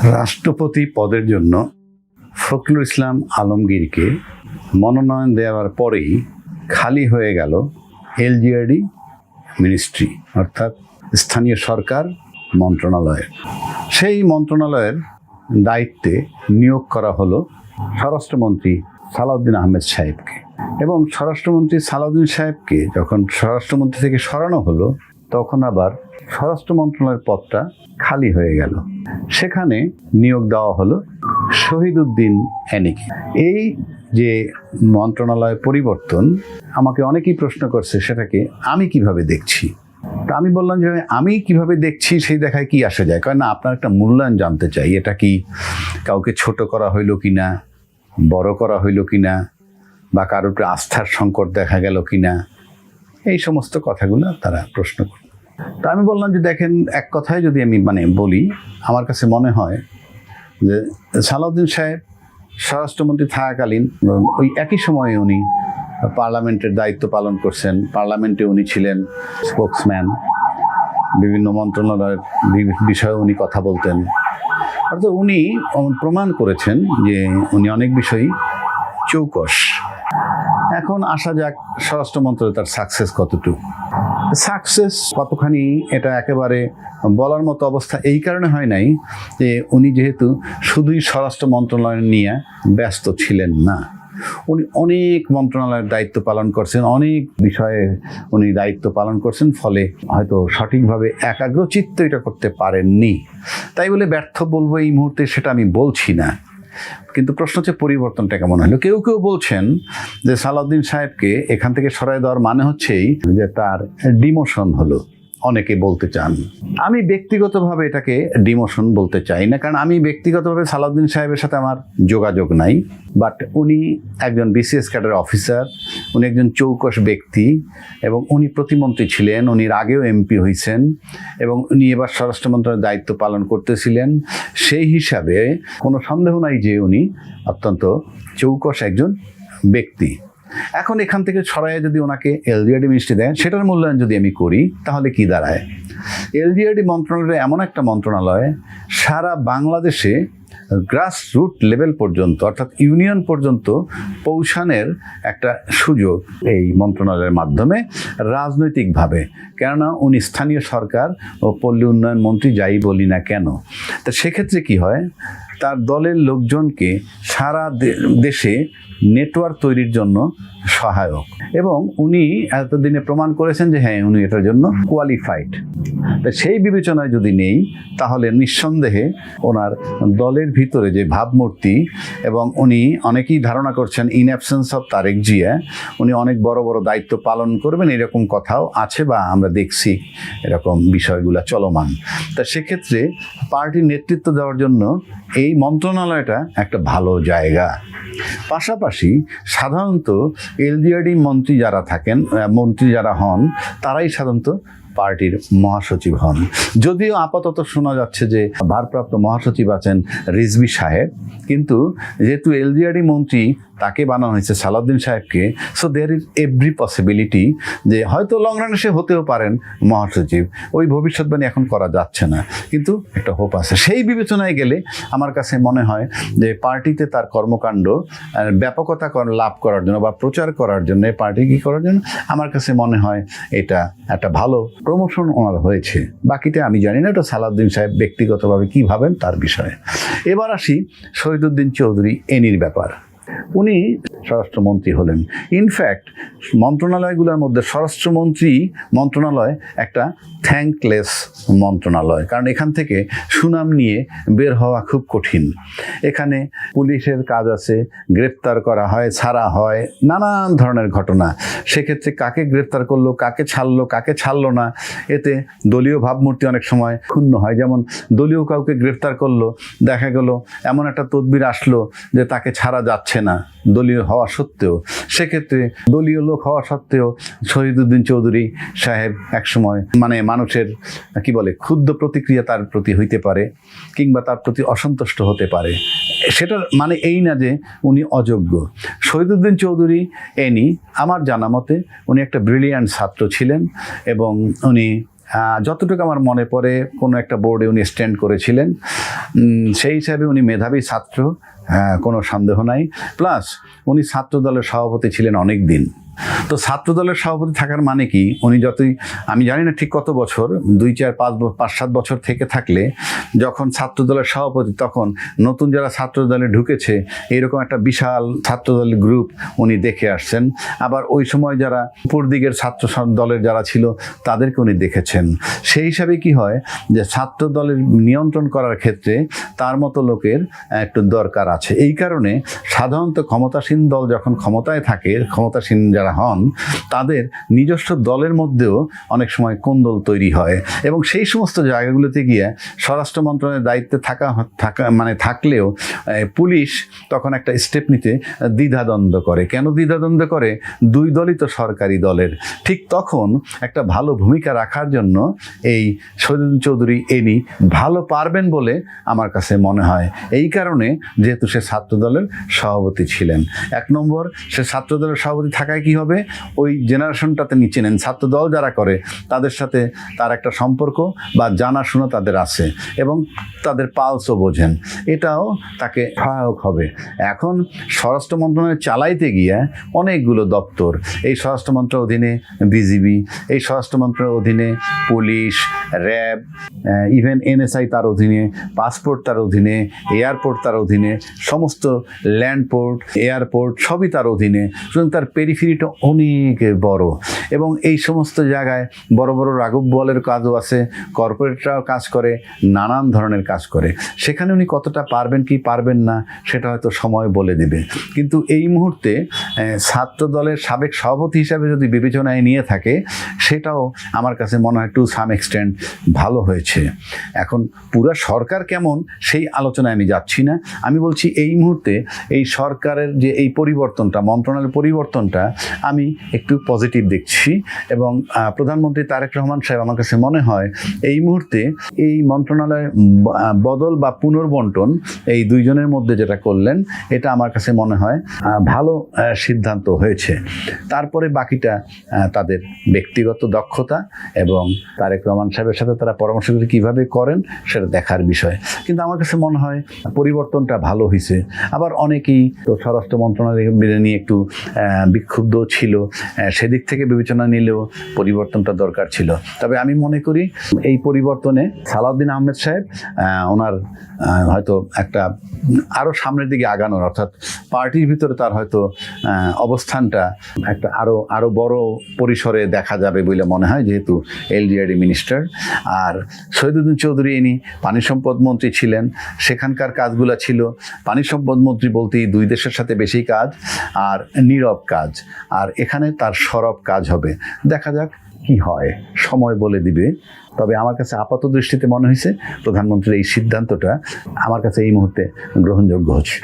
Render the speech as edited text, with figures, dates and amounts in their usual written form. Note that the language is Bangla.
রাষ্ট্রপতি পদের জন্য ফখরুল ইসলাম আলমগীরকে মনোনয়ন দেওয়ার পরেই খালি হয়ে গেল এলজিআরডি মিনিস্ট্রি, অর্থাৎ স্থানীয় সরকার মন্ত্রণালয়। সেই মন্ত্রণালয়ের দায়িত্বে নিয়োগ করা হলো স্বরাষ্ট্রমন্ত্রী সালাউদ্দিন আহমেদ সাহেবকে। এবং স্বরাষ্ট্রমন্ত্রী সালাউদ্দিন সাহেবকে যখন স্বরাষ্ট্রমন্ত্রী থেকে সরানো হলো, তখন আবার স্বরাষ্ট্র মন্ত্রণালয়ের পদটা খালি হয়ে গেল। সেখানে নিয়োগ দেওয়া হলো শহীদউদ্দিন এনিকে। এই যে মন্ত্রণালয় পরিবর্তন, আমাকে অনেকেই প্রশ্ন করছে সেটাকে আমি কিভাবে দেখছি। তা আমি বললাম যে আমি কিভাবে দেখছি সেই দেখায় কি আসে যায়, কারণ আপনার একটা মূল্যায়ন জানতে চাই। এটা কি কাউকে ছোট করা হইল কিনা, বড় করা হইল কিনা, বা কারোর উপরে আস্থার সংকট দেখা গেল কিনা, এই সমস্ত কথাগুলো তারা প্রশ্ন করে। তা আমি বললাম যে দেখেন, এক কথায় যদি আমি বলি, আমার কাছে মনে হয় যে সালাউদ্দিন সাহেব স্বরাষ্ট্রমন্ত্রী থাকাকালীন ওই একই সময়ে উনি পার্লামেন্টের দায়িত্ব পালন করছেন। পার্লামেন্টে উনি ছিলেন স্পোকসম্যান, বিভিন্ন মন্ত্রণালয়ের বিষয়ে উনি কথা বলতেন। অর্থাৎ উনি প্রমাণ করেছেন যে উনি অনেক বিষয়ই চৌকস। এখন আসা যাক স্বরাষ্ট্র মন্ত্রণালয় তার সাকসেস কতটুকু। সাকসেস কতখানি এটা একেবারে বলার মতো অবস্থা এই কারণে হয় নাই যে উনি যেহেতু শুধুই স্বরাষ্ট্র মন্ত্রণালয় নিয়ে ব্যস্ত ছিলেন না, উনি অনেক মন্ত্রণালয়ের দায়িত্ব পালন করছেন, অনেক বিষয়ে উনি দায়িত্ব পালন করছেন, ফলে হয়তো সঠিকভাবে একাগ্রচিত্ত এটা করতে পারেননি। তাই বলে ব্যর্থ বলবো এই মুহূর্তে সেটা আমি বলছি না, কিন্তু প্রশ্ন হচ্ছে পরিবর্তনটা কেমন হলো। কেউ কেউ বলছেন যে সালাউদ্দিন সাহেবকে এখান থেকে সরাই দেওয়ার মানে হচ্ছেই যে তার ডিমোশন হলো। অনেকে বলতে চান, আমি ব্যক্তিগতভাবে এটাকে ডিমোশন বলতে চাই না, কারণ আমি ব্যক্তিগতভাবে সালাউদ্দিন সাহেবের সাথে আমার যোগাযোগ নাই। বাট উনি একজন বিসিএস ক্যাডার অফিসার, উনি একজন চৌকস ব্যক্তি, এবং উনি প্রতিমন্ত্রী ছিলেন, উনি আগেও এমপি হয়েছেন, এবং উনি এবার স্বরাষ্ট্র মন্ত্রণালয়ের দায়িত্ব পালন করতেছিলেন। সেই হিসাবে কোনো সন্দেহ নাই যে উনি অত্যন্ত চৌকস একজন ব্যক্তি। এখন এখান থেকে সরাইয়ে যদি ওনাকে এলজিআরডি মিনিস্ট্রি দেয়, সেটার মূল্যায়ন যদি আমি করি, তাহলে কি দাঁড়ায়? এলজিআরডি মন্ত্রণালয় এমন একটা মন্ত্রণালয়, সারা বাংলাদেশে গ্রাসরুট লেভেল পর্যন্ত, অর্থাৎ ইউনিয়ন পর্যন্ত পৌঁছানোর একটা সুযোগ এই মন্ত্রণালয়ের মাধ্যমে রাজনৈতিকভাবে। কেননা উনি স্থানীয় সরকার ও পল্লী উন্নয়ন মন্ত্রী, যাই বলি না কেন। তা সেক্ষেত্রে কি হয়, তার দলের লোকজনকে সারা দেশে নেটওয়ার্ক তৈরির জন্য সহায়ক, এবং উনি এতদিনে প্রমাণ করেছেন যে হ্যাঁ, উনি এটার জন্য কোয়ালিফাইড। তা সেই বিবেচনায় যদি নেই, তাহলে নিঃসন্দেহে ওনার দলের ভিতরে যে ভাবমূর্তি, এবং উনি অনেকেই ধারণা করছেন in absence of Tarique Zia উনি অনেক বড় বড় দায়িত্ব পালন করবেন, এরকম কথাও আছে বা আমরা দেখছি এরকম বিষয়গুলো চলমান। তা সেক্ষেত্রে পার্টির নেতৃত্ব দেওয়ার জন্য এই মন্ত্রণালয়টা একটা ভালো জায়গা। পাশাপাশি সাধারণত এলজিআরডি মন্ত্রী যারা হন, তারাই সাধারণত পার্টির মহাসচিব হন। যদিও আপাতত শোনা যাচ্ছে যে ভারপ্রাপ্ত মহাসচিব আছেন রিজভী সাহেব, কিন্তু যেহেতু এলজিআরডি মন্ত্রী তাকে বানানো হয়েছে সালাউদ্দিন সাহেবকে, so there is every possibility যে হয়তো লং রানে সে হতেও পারেন মহাসচিব। ওই ভবিষ্যৎবাণী এখন করা যাচ্ছে না, কিন্তু একটা হোপ আছে। সেই বিবেচনায় গেলে আমার কাছে মনে হয় যে পার্টিতে তার কর্মকাণ্ড ব্যাপকতা লাভ করার জন্য বা প্রচার করার জন্য, পার্টি কি করার জন্য, আমার কাছে মনে হয় এটা একটা ভালো প্রমোশন ওনার হয়েছে। বাকিটা আমি জানি না, এটা সালাউদ্দিন সাহেব ব্যক্তিগতভাবে কী ভাবেন তার বিষয়ে। এবার আসি শহীদউদ্দিন চৌধুরী এনির ব্যাপার। উনি স্বরাষ্ট্রমন্ত্রী হলেন। ইনফ্যাক্ট মন্ত্রণালয়গুলোর মধ্যে স্বরাষ্ট্রমন্ত্রী মন্ত্রণালয় একটা থ্যাঙ্কলেস মন্ত্রণালয়, কারণ এখান থেকে সুনাম নিয়ে বের হওয়া খুব কঠিন। এখানে পুলিশের কাজ আছে, গ্রেপ্তার করা হয়, ছাড়া হয়, নানান ধরনের ঘটনা। সেক্ষেত্রে কাকে গ্রেপ্তার করলো, কাকে ছাড়লো না, এতে দলীয় ভাবমূর্তি অনেক সময় ক্ষুণ্ণ হয়। যেমন দলীয় কাউকে গ্রেপ্তার করলো, দেখা গেল এমন একটা তদবির আসলো যে তাকে ছাড়া যাচ্ছে না দলীয় হওয়া সত্ত্বেও। সেক্ষেত্রে দলীয় লোক হওয়া সত্ত্বেও শহীদউদ্দিন চৌধুরী সাহেব একসময় মানুষের ক্ষুব্ধ প্রতিক্রিয়া তার প্রতি হইতে পারে, কিংবা তার প্রতি অসন্তুষ্ট হতে পারে। সেটার মানে এই না যে উনি অযোগ্য। শহীদউদ্দিন চৌধুরী এনি আমার জানা মতে উনি একটা ব্রিলিয়ান্ট ছাত্র ছিলেন, এবং উনি যতটুকু আমার মনে পড়ে কোনো একটা বোর্ডে উনি স্ট্যান্ড করেছিলেন, সেই হিসাবে উনি মেধাবী ছাত্র, কোনো সন্দেহ নাই। প্লাস উনি ছাত্র দলের সভাপতি ছিলেন অনেক দিন। তো ছাত্র দলের সভাপতি থাকার মানে কি, উনি যতই, আমি জানি না ঠিক কত বছর, 2, 4, 5, 7 বছর থেকে থাকলে যখন ছাত্র দলের সভাপতি, তখন নতুন যারা ছাত্র দলে ঢুকেছে এরকম একটা বিশাল ছাত্র দলের গ্রুপ উনি দেখে আসছেন। আবার ওই সময় যারা উপর দিকের ছাত্র দলের যারা ছিল তাদেরকে উনি দেখেছেন। সেই হিসাবে কি হয় যে ছাত্র দলের নিয়ন্ত্রণ করার ক্ষেত্রে তার মতো লোকের একটু দরকার আছে। এই কারণে সাধারণত ক্ষমতাসীন দল যখন ক্ষমতায় থাকে, ক্ষমতাসীন যারা হন, তাদের নিজস্ব দলের মধ্যেও অনেক সময় কোন্দল তৈরি হয়, এবং সেই সমস্ত জায়গাগুলোতে গিয়ে স্বরাষ্ট্র মন্ত্রণালয়ের দায়িত্বে থাকলেও পুলিশ তখন একটা স্টেপ নিতে দ্বিধাদ্বন্দ্ব করে। কেন দ্বিধাদ্বন্দ্ব করে? দুই দলই তো সরকারি দলের। ঠিক তখন একটা ভালো ভূমিকা রাখার জন্য এই শহীদুদ্দিন চৌধুরী এনি ভালো পারবেন বলে আমার কাছে মনে হয়। এই কারণে যেহেতু সে ছাত্র দলের সভাপতি ছিলেন, 1 নম্বর সে ছাত্র দলের সভাপতি থাকায় কি হবে, ওই জেনারেশনটাতে নিচে নেন, ছাত্র দল যারা করে তাদের সাথে তার একটা সম্পর্ক বা জানাশোনা তাদের আছে, এবং তাদের পালসও বোঝেন, এটাও তাকে সহায়ক হবে। এখন স্বরাষ্ট্র মন্ত্রণালয় চালাইতে গিয়ে অনেকগুলো দপ্তর, এই স্বরাষ্ট্র মন্ত্রণালয়ের অধীনে বিজিবি, এই স্বরাষ্ট্র মন্ত্রণালয়ের অধীনে পুলিশ, র্যাব, ইভেন এনএসআই তার অধীনে, পাসপোর্ট তার অধীনে, এয়ারপোর্ট তার অধীনে, সমস্ত ল্যান্ডপোর্ট, এয়ারপোর্ট সবই তার অধীনে। সুতরাং তার পেরিফেরিটা অনেক বড়, এবং এই সমস্ত জায়গায় বড় বড় রাঘব বোয়ালের কাজও আছে, কর্পোরেটরাও কাজ করে, নানান ধরনের কাজ করে। সেখানে উনি কতটা পারবেন কি পারবেন না সেটা হয়তো সময় বলে দেবে। কিন্তু এই মুহূর্তে ছাত্র দলের সাবেক সভাপতি হিসাবে যদি বিবেচনায় নিয়ে থাকে, সেটাও আমার কাছে মনে হয় টু সাম এক্সটেন্ট ভালো হয়েছে। এখন পুরো সরকার কেমন সেই আলোচনায় আমি যাচ্ছি না, আমি বলছি এই মুহূর্তে এই সরকারের যে এই পরিবর্তনটা, মন্ত্রণালয়ের পরিবর্তনটা আমি একটু পজিটিভ দেখছি। এবং প্রধানমন্ত্রী তারেক রহমান সাহেব আমার কাছে মনে হয় এই মুহূর্তে এই মন্ত্রণালয় বদল বা পুনর্বন্টন এই দুইজনের মধ্যে যেটা করলেন, এটা আমার কাছে মনে হয় ভালো সিদ্ধান্ত হয়েছে। তারপরে বাকিটা তাদের ব্যক্তিগত দক্ষতা এবং তারেক রহমান সাহেবের সাথে তারা পরামর্শ করে কীভাবে করেন সেটা দেখার বিষয়। কিন্তু আমার কাছে মনে হয় পরিবর্তনটা ভালো হয়েছে। আবার অনেকেই তো স্বরাষ্ট্র মন্ত্রণালয় নিয়ে একটু বিক্ষুব্ধ ছিল, সেদিক থেকে বিবেচনা নিলেও পরিবর্তনটা দরকার ছিল। তবে আমি মনে করি এই পরিবর্তনে সালাউদ্দিন আহমেদ সাহেব ওনার হয়তো একটা আরও সামনের দিকে আগানোর, অর্থাৎ পার্টির ভিতরে তার হয়তো অবস্থানটা একটা আরও বড় পরিসরে দেখা যাবে বলে মনে হয়, যেহেতু এলজিআরডি মিনিস্টার। আর শহীদুদ্দিন চৌধুরী ইনি পানি সম্পদ মন্ত্রী ছিলেন, সেখানকার কাজগুলো ছিল পানি সম্পদ মন্ত্রী বলতেই দুই দেশের সাথে বেশি কাজ আর নীরব কাজ, আর এখানে তার সরব কাজ হবে। দেখা যাক কি হয়, সময় বলে দিবে। তবে আমার কাছে আপাত দৃষ্টিতে মনে হয়েছে প্রধানমন্ত্রীর এই সিদ্ধান্তটা আমার কাছে এই মুহূর্তে গ্রহণযোগ্য হচ্ছে।